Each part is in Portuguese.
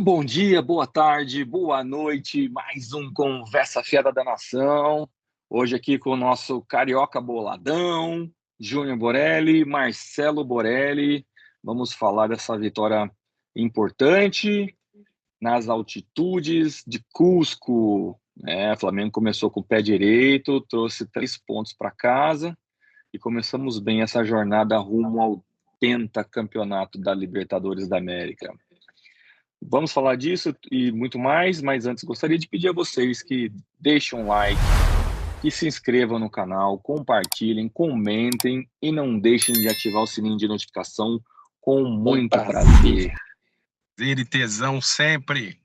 Bom dia, boa tarde, boa noite, mais um Conversa Fiada da Nação. Hoje aqui com o nosso Carioca Boladão, Júnior Borelli, Marcelo Borelli. Vamos falar dessa vitória importante nas altitudes de Cusco. O Flamengo começou com o pé direito, trouxe 3 pontos para casa e começamos bem essa jornada rumo ao pentacampeonato da Libertadores da América. Vamos falar disso e muito mais, mas antes gostaria de pedir a vocês que deixem um like, que se inscrevam no canal, compartilhem, comentem e não deixem de ativar o sininho de notificação com muito prazer. Prazer e tesão sempre.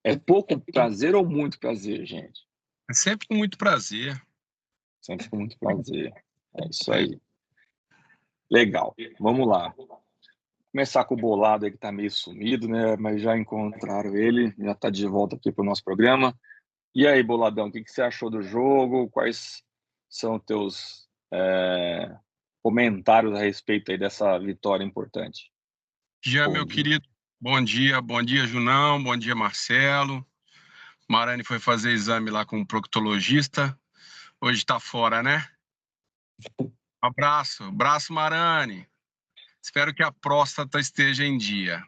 É pouco prazer ou muito prazer, gente? É sempre com muito prazer. Sempre com muito prazer. É isso aí. Legal, vamos lá. Começar com o Bolado aí, que tá meio sumido, né? Mas já encontraram ele, já tá de volta aqui pro nosso programa. E aí, Boladão, o que você achou do jogo? Quais são os teus comentários a respeito aí dessa vitória importante? Já, meu querido, bom dia, Junão, bom dia, Marcelo. Marani foi fazer exame lá com o proctologista. Hoje tá fora, né? Abraço, Marani. Espero que a próstata esteja em dia.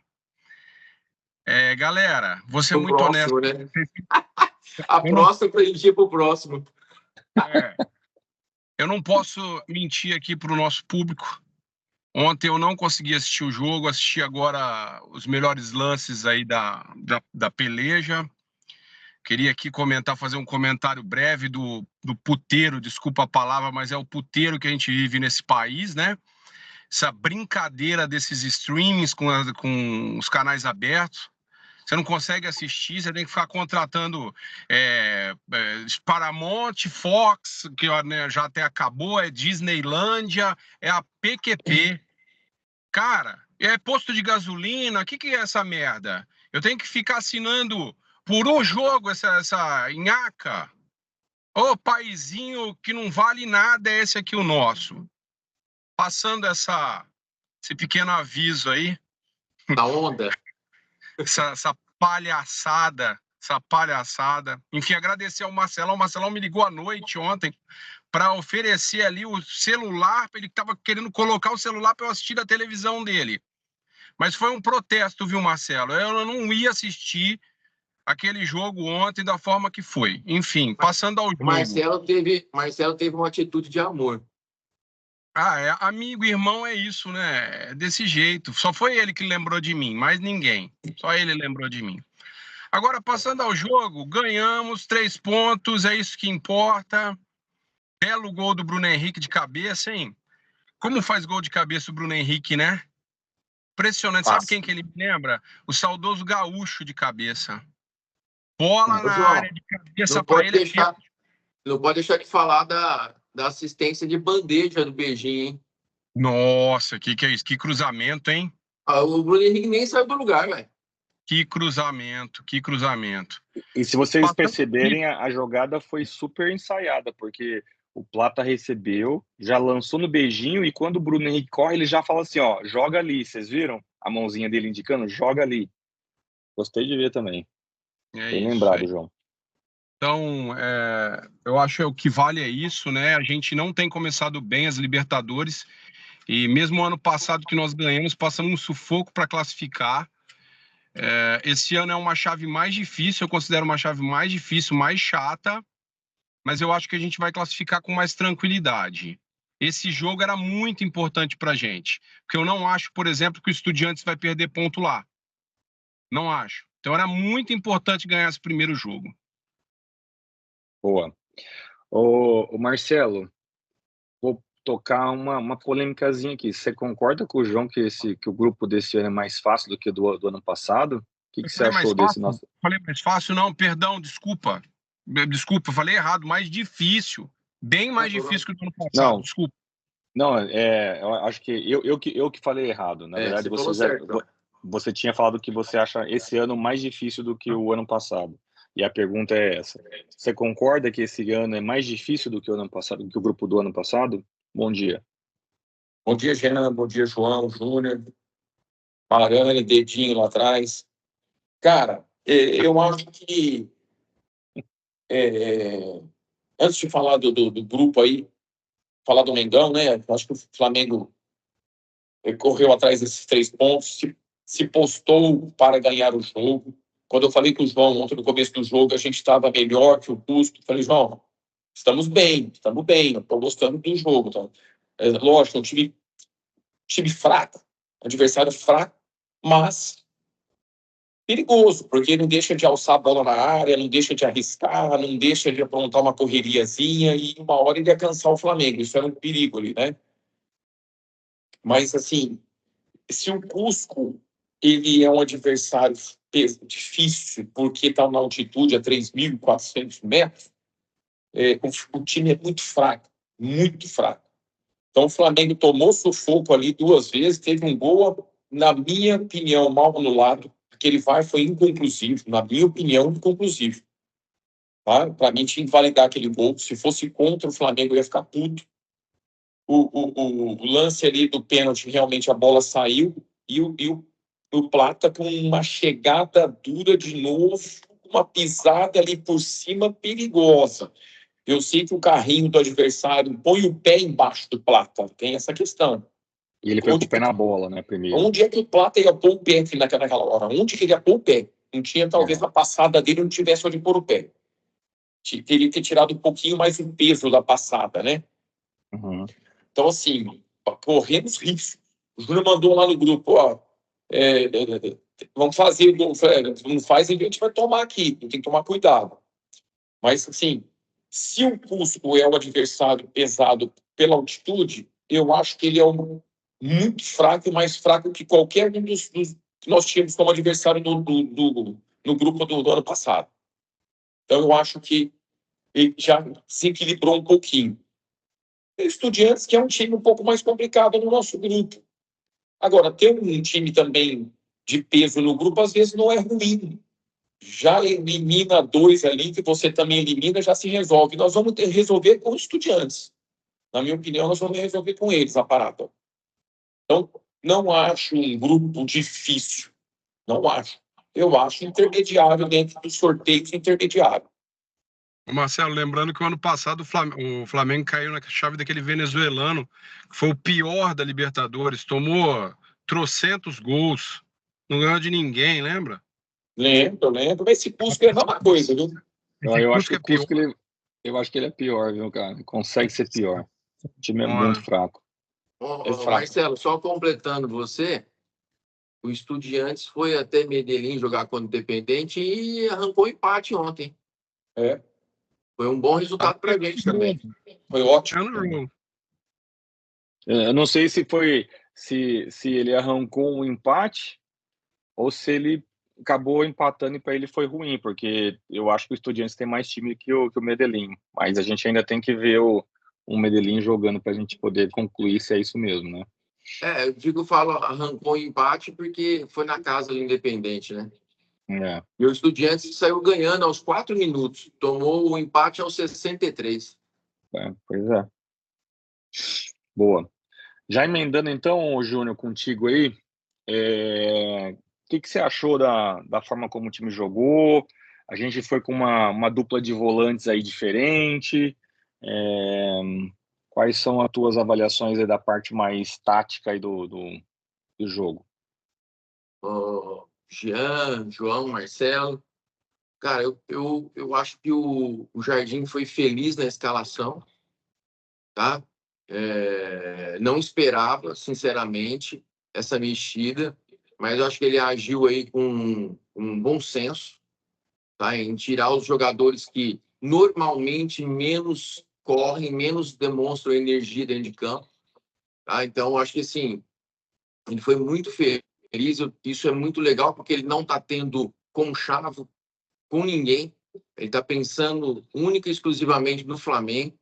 Galera, vou ser muito honesto. Né? A próstata pra gente ir pro próximo. Eu não posso mentir aqui pro nosso público. Ontem eu não consegui assistir o jogo, assisti agora os melhores lances aí da peleja. Queria aqui fazer um comentário breve do puteiro, desculpa a palavra, mas é o puteiro que a gente vive nesse país, né? Essa brincadeira desses streamings com os canais abertos. Você não consegue assistir, você tem que ficar contratando Paramount, Fox, que já até acabou, é Disneylândia, é a PQP. Cara, é posto de gasolina, o que é essa merda? Eu tenho que ficar assinando por um jogo essa nhaca? Ô, paizinho que não vale nada, é esse aqui o nosso. Passando esse pequeno aviso aí. Da onda. essa palhaçada. Enfim, agradecer ao Marcelão. O Marcelão me ligou à noite ontem para oferecer ali o celular, ele estava querendo colocar o celular para eu assistir a televisão dele. Mas foi um protesto, viu, Marcelo? Eu não ia assistir aquele jogo ontem da forma que foi. Enfim, passando ao jogo. Marcelo teve uma atitude de amor. Amigo, irmão é isso, né? É desse jeito. Só foi ele que lembrou de mim, mais ninguém. Só ele lembrou de mim. Agora, passando ao jogo, ganhamos 3 pontos, é isso que importa. Belo gol do Bruno Henrique de cabeça, hein? Como faz gol de cabeça o Bruno Henrique, né? Impressionante. Sabe quem que ele me lembra? O saudoso Gaúcho de cabeça. Bola na área de cabeça para ele. Não pode deixar de falar da assistência de bandeja do beijinho, hein? Nossa, que é isso? Que cruzamento, hein? O Bruno Henrique nem saiu do lugar, velho. Que cruzamento. E se vocês perceberem, a jogada foi super ensaiada, porque o Plata recebeu, já lançou no beijinho, e quando o Bruno Henrique corre, ele já fala assim, ó, joga ali. Vocês viram a mãozinha dele indicando? Joga ali. Gostei de ver também. Bem lembrado, aí. João. Então, eu acho que o que vale é isso, né? A gente não tem começado bem as Libertadores, e mesmo ano passado que nós ganhamos, passamos um sufoco para classificar. Esse ano é uma chave mais difícil, eu considero uma chave mais difícil, mais chata, mas eu acho que a gente vai classificar com mais tranquilidade. Esse jogo era muito importante para a gente, porque eu não acho, por exemplo, que o Estudiantes vai perder ponto lá. Não acho. Então era muito importante ganhar esse primeiro jogo. Boa. Ô Marcelo, vou tocar uma polêmicazinha aqui. Você concorda com o João que o grupo desse ano é mais fácil do que do ano passado? O que você achou desse nosso? Falei mais fácil? Não, perdão, desculpa. Desculpa, falei errado, mais difícil. Bem mais difícil que o ano passado, não, desculpa. Não, eu acho que eu que falei errado. Na verdade, você tinha falado que você acha esse ano mais difícil do que o ano passado. E a pergunta é essa. Você concorda que esse ano é mais difícil do que o ano passado, do que o grupo do ano passado? Bom dia. Bom dia, Jean. Bom dia, João, Júnior. Marani, dedinho lá atrás. Cara, eu acho que antes de falar do grupo aí, falar do Mengão, né? Eu acho que o Flamengo correu atrás desses 3 pontos, se postou para ganhar o jogo. Quando eu falei com o João ontem no começo do jogo, a gente estava melhor que o Cusco. Falei, João, estamos bem, eu estou gostando do jogo. Então, lógico, um time fraco, adversário fraco, mas perigoso, porque não deixa de alçar a bola na área, não deixa de arriscar, não deixa de aprontar uma correriazinha e uma hora ele ia cansar o Flamengo. Isso era um perigo ali, né? Mas, assim, se o Cusco ele é um adversário difícil porque está na altitude a 3.400 metros, o time é muito fraco, muito fraco. Então, o Flamengo tomou sufoco ali 2 vezes, teve um gol, na minha opinião, mal anulado. Aquele VAR foi inconclusivo, na minha opinião, inconclusivo. Tá? Para mim, tinha que validar aquele gol. Se fosse contra o Flamengo, eu ia ficar puto. O lance ali do pênalti, realmente a bola saiu e o Plata com uma chegada dura de novo, uma pisada ali por cima perigosa. Eu sei que o carrinho do adversário põe o pé embaixo do Plata, tem essa questão. E ele foi com o pé na bola, né, primeiro. Onde é que o Plata ia pôr o pé naquela hora? Onde que ele ia pôr o pé? Não tinha, talvez, na passada dele não tivesse onde pôr o pé. Teria que ter tirado um pouquinho mais o peso da passada, né? Uhum. Então, assim, corremos risco. O Júnior mandou lá no grupo, ó, vamos fazer, não faz, a gente vai tomar aqui, tem que tomar cuidado. Mas, assim, se o Cusco é um adversário pesado pela altitude, eu acho que ele é muito fraco, mais fraco que qualquer um dos que nós tínhamos como adversário no grupo do ano passado. Então, eu acho que ele já se equilibrou um pouquinho. Estudiantes, que é um time um pouco mais complicado no nosso grupo. Agora, ter um time também de peso no grupo, às vezes, não é ruim. Já elimina 2 ali, que você também elimina, já se resolve. Nós vamos resolver com os Estudiantes. Na minha opinião, nós vamos resolver com eles a parada. Então, não acho um grupo difícil. Não acho. Eu acho intermediário dentro dos sorteios intermediário. Marcelo, lembrando que o ano passado o Flamengo caiu na chave daquele venezuelano, que foi o pior da Libertadores, tomou trocentos gols, não ganhou de ninguém, lembra? Lembro. Mas esse Cusco é a mesma coisa, viu? Eu acho que o Cusco, eu acho que ele é pior, viu, cara? Ele consegue ser pior. O time é muito fraco. Marcelo, só completando você, o Estudiantes foi até Medellín jogar contra o Independente e arrancou empate ontem. Foi um bom resultado para a gente também. Foi ótimo. Eu não sei se ele arrancou um empate ou se ele acabou empatando e para ele foi ruim, porque eu acho que o Estudiantes tem mais time que o Medellín, mas a gente ainda tem que ver o Medellín jogando para a gente poder concluir se é isso mesmo, né? Eu falo arrancou o empate porque foi na casa do Independente, né? E o Estudiantes saiu ganhando aos 4 minutos, tomou o empate aos 63. Pois é. Boa. Já emendando então, Júnior, contigo aí, o que você achou da forma como o time jogou? A gente foi com uma dupla de volantes aí diferente. Quais são as tuas avaliações aí da parte mais tática aí do jogo? Jean, João, Marcelo. Cara, eu acho que o Jardim foi feliz na escalação, tá? Não esperava, sinceramente, essa mexida, mas eu acho que ele agiu aí com um bom senso, tá? Em tirar os jogadores que normalmente menos correm, menos demonstram energia dentro de campo, tá? Então, eu acho que, assim, ele foi muito feliz, isso é muito legal, porque ele não está tendo conchavo com ninguém, ele está pensando única e exclusivamente no Flamengo,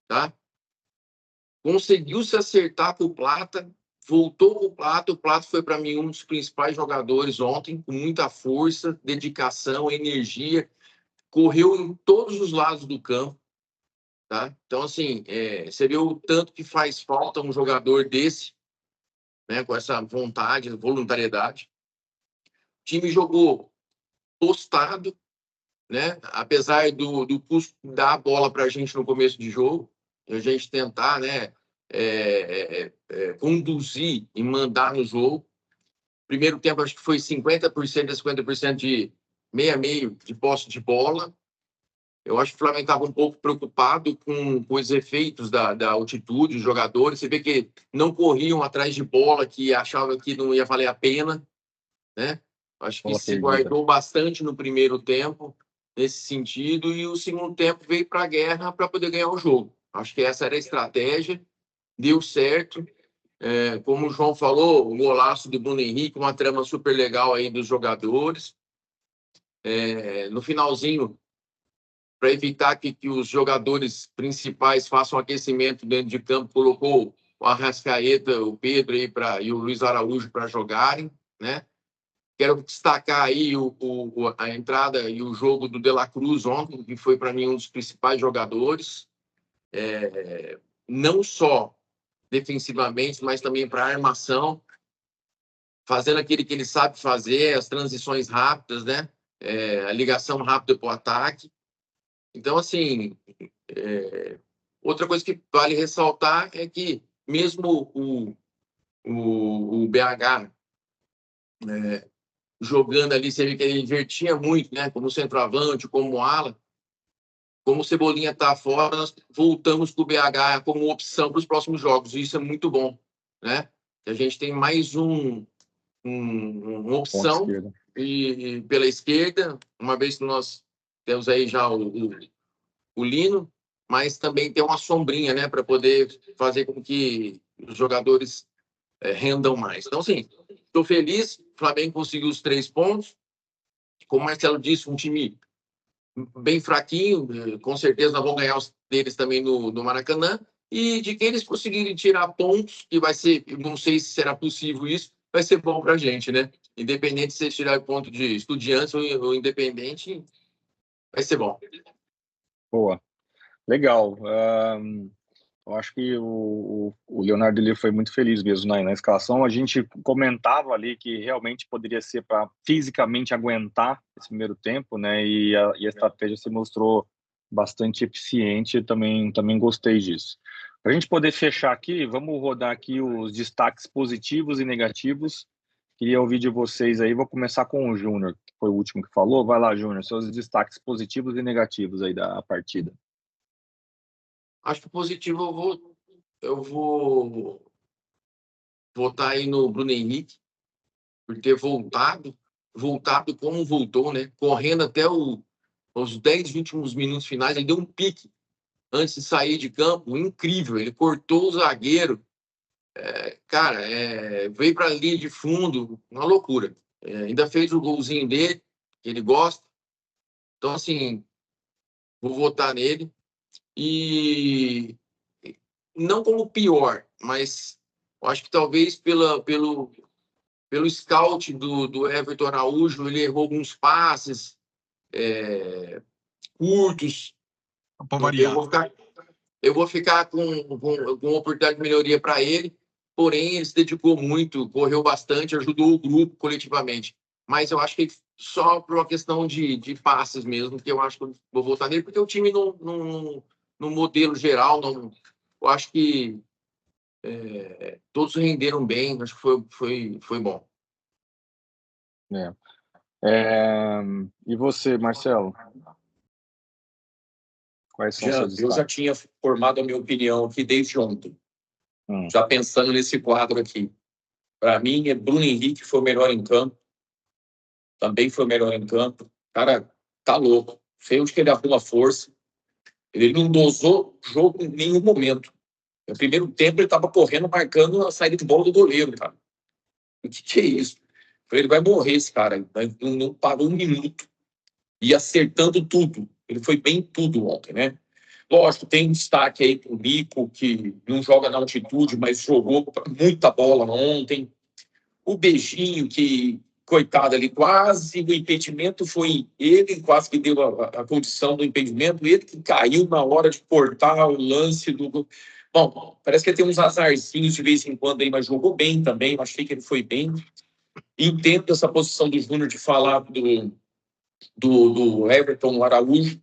tá? Conseguiu se acertar com o Plata, voltou com o Plata foi para mim um dos principais jogadores ontem, com muita força, dedicação, energia, correu em todos os lados do campo, tá? Então, assim, você vê o tanto que faz falta um jogador desse, né, com essa vontade, voluntariedade. O time jogou postado, né? Apesar do custo dar a bola para a gente no começo de jogo, a gente tentar, né, conduzir e mandar no jogo. Primeiro tempo, acho que foi 50% a 50% de meio de posse de bola. Eu acho que o Flamengo estava um pouco preocupado com os efeitos da altitude, os jogadores. Você vê que não corriam atrás de bola, que achavam que não ia valer a pena, né? Acho que Bola se perdida. guardou bastante no primeiro tempo, nesse sentido, e o segundo tempo veio para a guerra para poder ganhar o jogo. Acho que essa era a estratégia, deu certo. Como o João falou, o golaço do Bruno Henrique, uma trama super legal aí dos jogadores. No finalzinho, para evitar que os jogadores principais façam aquecimento dentro de campo, colocou o Arrascaeta, o Pedro aí e o Luiz Araújo para jogarem, né? Quero destacar aí a entrada e o jogo do De La Cruz ontem, que foi para mim um dos principais jogadores, não só defensivamente, mas também para armação, fazendo aquilo que ele sabe fazer, as transições rápidas, né? A ligação rápida para o ataque. Então, assim, outra coisa que vale ressaltar é que mesmo o BH jogando ali, você vê que ele invertia muito, né? Como centroavante, como ala. Como o Cebolinha está fora, nós voltamos para o BH como opção para os próximos jogos. Isso é muito bom, né? A gente tem mais uma opção e pela esquerda, uma vez que nós temos aí já o Lino, mas também tem uma sombrinha, né, para poder fazer com que os jogadores rendam mais. Então, sim, estou feliz. O Flamengo conseguiu os 3 pontos. Como o Marcelo disse, um time bem fraquinho. Com certeza nós vamos ganhar os deles também no Maracanã. E de quem eles conseguirem tirar pontos, que vai ser, não sei se será possível isso, vai ser bom para a gente, né? Independente se eles tirarem ponto de Estudiantes ou Independente, vai ser bom. Boa. Legal. Eu acho que o Leonardo ele foi muito feliz mesmo na escalação. A gente comentava ali que realmente poderia ser para fisicamente aguentar esse primeiro tempo, né? E a estratégia se mostrou bastante eficiente. Também gostei disso. Para a gente poder fechar aqui, vamos rodar aqui os destaques positivos e negativos. Queria ouvir de vocês aí. Vou começar com o Júnior, que foi o último que falou. Vai lá, Júnior, seus destaques positivos e negativos aí da partida. Acho que positivo eu vou votar aí no Bruno Henrique, por ter voltado como voltou, né? Correndo até os 10 últimos minutos finais, ele deu um pique antes de sair de campo, incrível. Ele cortou o zagueiro, cara, veio para a linha de fundo, uma loucura. Ainda fez o golzinho dele, que ele gosta. Então, assim, vou votar nele. E não como pior, mas eu acho que talvez pelo scout do Everton Araújo, ele errou alguns passes curtos. Eu vou ficar com uma oportunidade de melhoria para ele, porém ele se dedicou muito, correu bastante, ajudou o grupo coletivamente. Mas eu acho que só por uma questão de passes mesmo, que eu acho que eu vou votar nele, porque o time no modelo geral, eu acho que todos renderam bem, acho que foi bom. E você, Marcelo? Quais são seus destaques? Eu já tinha formado a minha opinião aqui desde ontem, já pensando nesse quadro aqui. Para mim, Bruno Henrique foi o melhor em campo, também foi o melhor em campo. Cara, tá louco. Sei onde que ele arruma força. Ele não dosou jogo em nenhum momento. No primeiro tempo, ele estava correndo, marcando a saída de bola do goleiro, cara. O que é isso? Ele vai morrer, esse cara. Não parou um minuto. E acertando tudo. Ele foi bem em tudo ontem, né? Lógico, tem um destaque aí pro Nico, que não joga na altitude, mas jogou muita bola ontem. O Beijinho, que, coitado ali, quase o impedimento foi ele, quase que deu a condição do impedimento, ele que caiu na hora de cortar o lance do... Bom, parece que ele tem uns azarzinhos de vez em quando aí, mas jogou bem também, eu achei que ele foi bem. Entendo essa posição do Júnior de falar do Everton Araújo.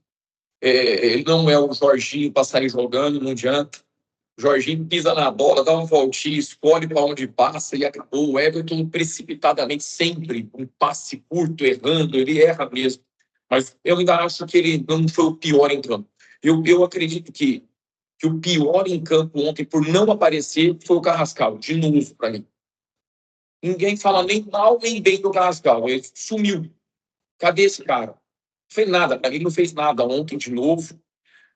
Ele não é o Jorginho para sair jogando, não adianta. O Jorginho pisa na bola, dá uma voltinha, escolhe para onde passa e acabou. O Everton, precipitadamente, sempre um passe curto, errando, ele erra mesmo. Mas eu ainda acho que ele não foi o pior em campo. Eu acredito que o pior em campo ontem, por não aparecer, foi o Carrascal, de novo, para mim. Ninguém fala nem mal nem bem do Carrascal. Ele sumiu. Cadê esse cara? Não fez nada. Para mim, não fez nada ontem de novo.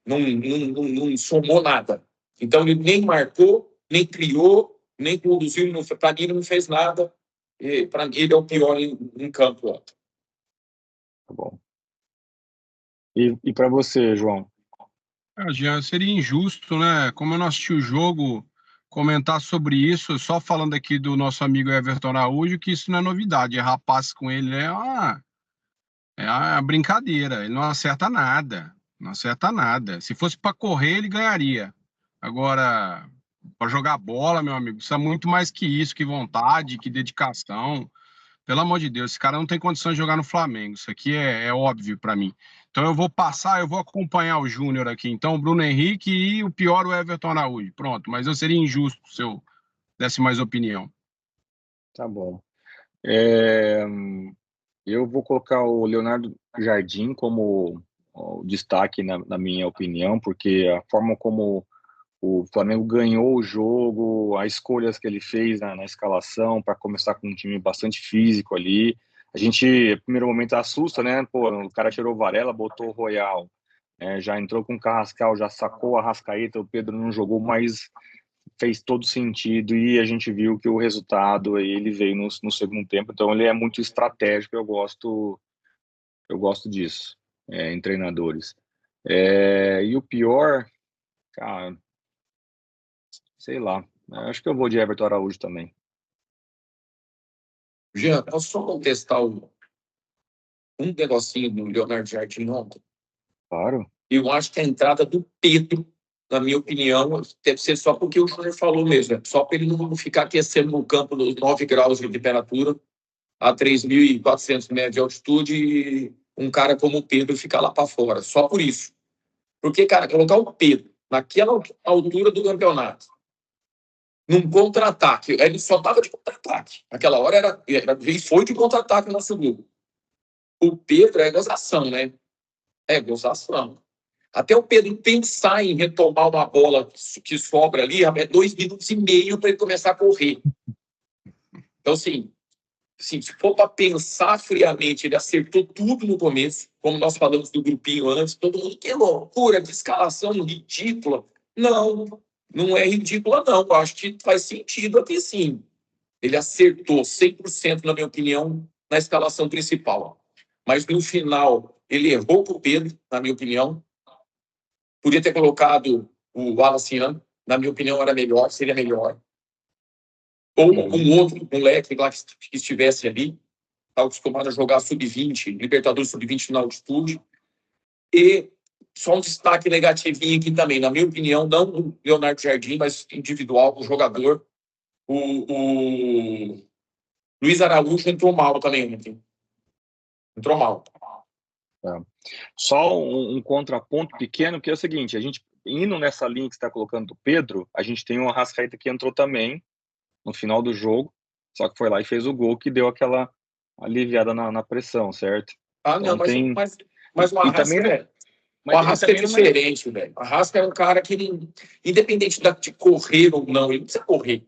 Não somou nada. Então, ele nem marcou, nem criou, nem conduziu. Para mim, ele não fez nada. Para mim, ele é o pior em campo ontem. Tá bom. E para você, João? Jean, seria injusto, né? Como eu não assisti o jogo, comentar sobre isso, só falando aqui do nosso amigo Everton Araújo, que isso não é novidade. Errar passe com ele é uma brincadeira. Ele não acerta nada. Não acerta nada. Se fosse para correr, ele ganharia. Agora, para jogar bola, meu amigo, precisa muito mais que isso, que vontade, que dedicação. Pelo amor de Deus, esse cara não tem condição de jogar no Flamengo. Isso aqui é óbvio para mim. Então eu vou acompanhar o Júnior aqui. Então, o Bruno Henrique e o pior, o Everton Araújo. Pronto, mas eu seria injusto se eu desse mais opinião. Tá bom. Eu vou colocar o Leonardo Jardim como o destaque, na minha opinião, porque a forma como o Flamengo ganhou o jogo, as escolhas que ele fez na escalação para começar com um time bastante físico ali. A gente, no primeiro momento, assusta, né? Pô, o cara tirou o Varela, botou o Royal, já entrou com o Carrascal, já sacou a Arrascaeta, o Pedro não jogou, mas fez todo sentido e a gente viu que o resultado aí, ele veio no segundo tempo. Então, ele é muito estratégico, eu gosto disso, em treinadores. E o pior, cara, sei lá. Acho que eu vou de Everton Araújo também. Jean, posso só contestar um negocinho do Leonardo Jardim ontem? Claro. Eu acho que a entrada do Pedro, na minha opinião, deve ser só porque o Júnior falou mesmo. Só para ele não ficar aquecendo no campo nos 9 graus de temperatura, a 3.400 metros de altitude, e um cara como o Pedro ficar lá para fora. Só por isso. Porque, cara, colocar o Pedro naquela altura do campeonato, num contra-ataque, ele só estava de contra-ataque. Naquela hora foi de contra-ataque o nosso grupo. O Pedro é gozação, né? É gozação. Até o Pedro pensar em retomar uma bola que sobra ali, é 2 minutos e meio para ele começar a correr. Então, assim, se for para pensar friamente, ele acertou tudo no começo, como nós falamos do grupinho antes, todo mundo, que loucura, de escalação ridícula. Não é ridícula, não. Eu acho que faz sentido aqui, sim. Ele acertou 100%, na minha opinião, na escalação principal. Mas, no final, ele errou com o Pedro, na minha opinião. Podia ter colocado o Wallace, na minha opinião, era melhor, seria melhor. Ou um outro moleque lá que estivesse ali, está acostumado a jogar sub-20, Libertadores sub-20 na altitude. E só um destaque negativinho aqui também, na minha opinião, não do Leonardo Jardim, mas individual, o jogador. O Luiz Araújo entrou mal também ontem. Entrou mal. Só um contraponto pequeno, que é o seguinte, a gente, indo nessa linha que você está colocando do Pedro, a gente tem o Arrascaeta que entrou também no final do jogo, só que foi lá e fez o gol que deu aquela aliviada na pressão, certo? Não, então, mas o Arrascaeta o Arrasca é diferente, velho. O Arrasca é um cara que, independente de correr ou não, ele não precisa correr.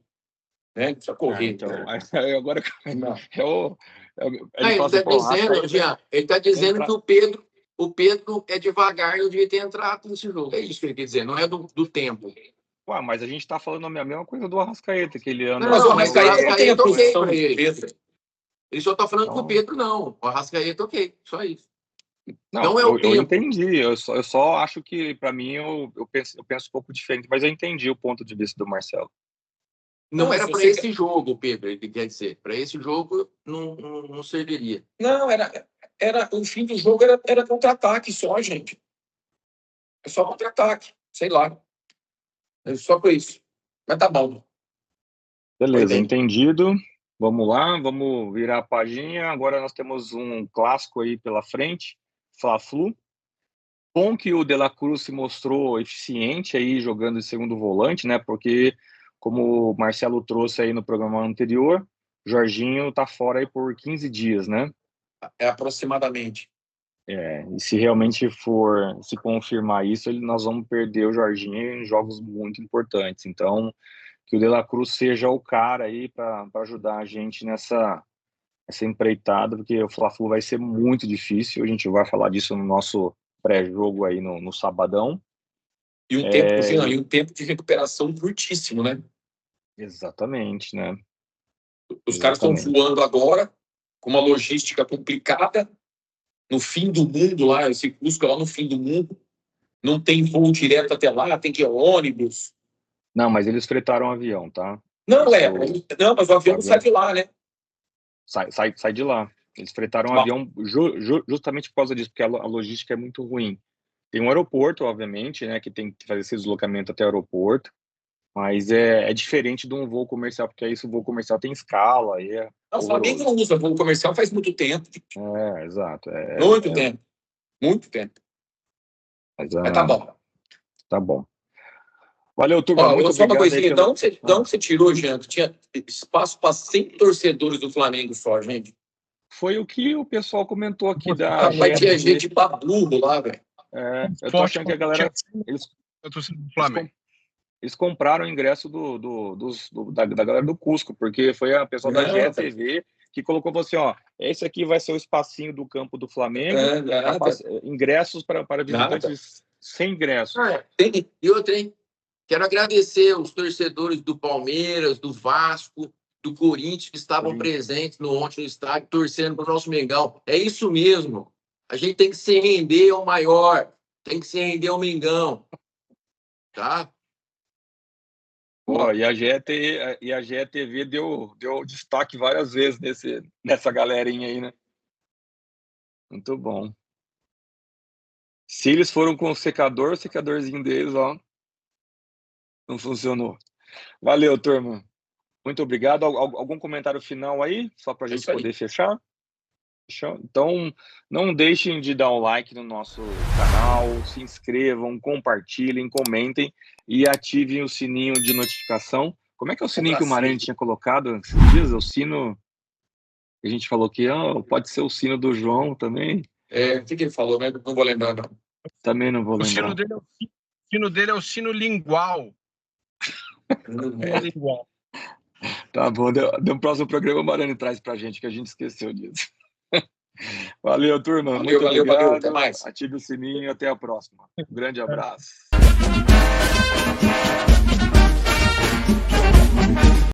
Né? Ele precisa correr. Então, agora ele está dizendo que o Pedro é devagar e não devia ter entrado nesse jogo. É isso que ele quer dizer, não é do tempo. Ué, mas a gente está falando a mesma coisa do Arrascaeta, que ele anda... Mas o Arrascaeta tem a posição dele. Ele só está falando que o Pedro não. O Arrascaeta, ok, só isso. Não é o tempo. Eu entendi, eu só acho que, para mim, eu penso um pouco diferente, mas eu entendi o ponto de vista do Marcelo. Não era para esse jogo, Pedro, ele quer dizer. Para esse jogo, não serviria. Não, o fim do jogo era contra-ataque só, gente. É só contra-ataque, sei lá. É só por isso. Mas tá bom. Beleza, entendido. Vamos lá, vamos virar a página. Agora nós temos um clássico aí pela frente, Fla-Flu. Bom que o De La Cruz se mostrou eficiente aí jogando de segundo volante, né? Porque, como o Marcelo trouxe aí no programa anterior, Jorginho tá fora aí por 15 dias, né? É aproximadamente. E se realmente for se confirmar isso, nós vamos perder o Jorginho em jogos muito importantes. Então, que o De La Cruz seja o cara aí para ajudar a gente nessa empreitada, porque o Fla-Flu vai ser muito difícil. A gente vai falar disso no nosso pré-jogo aí no sabadão. E um tempo, Jean, e um tempo de recuperação curtíssimo, né? Exatamente, né? Os caras estão voando agora, com uma logística complicada, no fim do mundo lá, esse Cusco lá no fim do mundo, não tem voo direto até lá, tem que ir ônibus. Não, mas eles fretaram um avião, tá? Não, mas o avião não sai de lá, né? Sai de lá. Eles fretaram um avião justamente por causa disso, porque a logística é muito ruim. Tem um aeroporto, obviamente, né, que tem que fazer esse deslocamento até o aeroporto, mas é diferente de um voo comercial, porque aí o voo comercial tem escala. O Flamengo não usa voo comercial faz muito tempo. Exato. Muito tempo. Muito tempo. Mas tá bom. Tá bom. Valeu, turma. Muito só uma obrigado. Coisinha, de onde você tirou, Jean? Tinha espaço para 100 torcedores do Flamengo só, gente. Foi o que o pessoal comentou aqui Mas tinha gente pra burro lá, velho. Eu tô achando que a galera... Eles compraram o ingresso da galera do Cusco, porque foi a pessoa da GETV que colocou assim, ó, esse aqui vai ser o espacinho do campo do Flamengo, ingressos para visitantes sem ingresso. E outra, hein? Quero agradecer os torcedores do Palmeiras, do Vasco, do Corinthians, que estavam presentes ontem no estádio, torcendo para o nosso Mengão. É isso mesmo. A gente tem que se render ao maior, tem que se render ao Mengão. Tá? E a GETV deu destaque várias vezes nessa galerinha aí, né? Muito bom. Se eles foram com o secadorzinho deles, ó, não funcionou. Valeu, turma. Muito obrigado. Algum comentário final aí, só para a gente poder fechar? Então, não deixem de dar um like no nosso canal, se inscrevam, compartilhem, comentem e ativem o sininho de notificação. Como é que é o sininho que o Marani tinha colocado esses dias? O sino que a gente falou que pode ser o sino do João também. O que ele falou, né? Não vou lembrar, não. Também não vou lembrar. O sino dele é o sino lingual. Lingual. Tá bom, no próximo programa o Marani traz pra gente, que a gente esqueceu disso. Valeu, turma. Muito obrigado. Até mais. Ative o sininho e até a próxima. Um grande abraço.